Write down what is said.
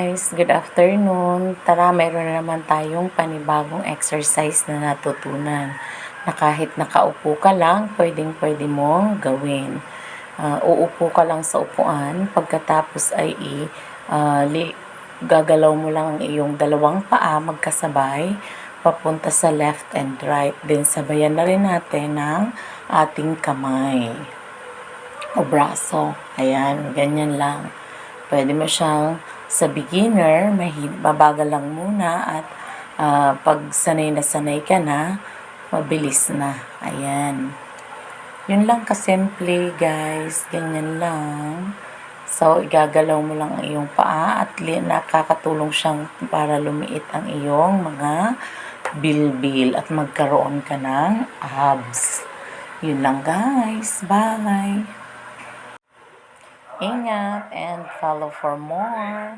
Guys, good afternoon. Tara, mayroon na naman tayong panibagong exercise na natutunan na kahit nakaupo ka lang, pwedeng-pwede mong gawin. Uupo ka lang sa upuan, pagkatapos ay gagalaw mo lang ang iyong dalawang paa magkasabay papunta sa left and right. Then sabayan na rin natin ng ating kamay o braso. Ayan, ganyan lang. Pwede mo siyang sa beginner, mabagal lang muna at pag sanay na sanay ka na, mabilis na. Ayan. Yun lang kasimple guys. Ganyan lang. So, igagalaw mo lang ang iyong paa at nakakatulong siyang para lumiit ang iyong mga bilbil at magkaroon ka ng abs. Yun lang guys. Bye! Ingat and follow for more.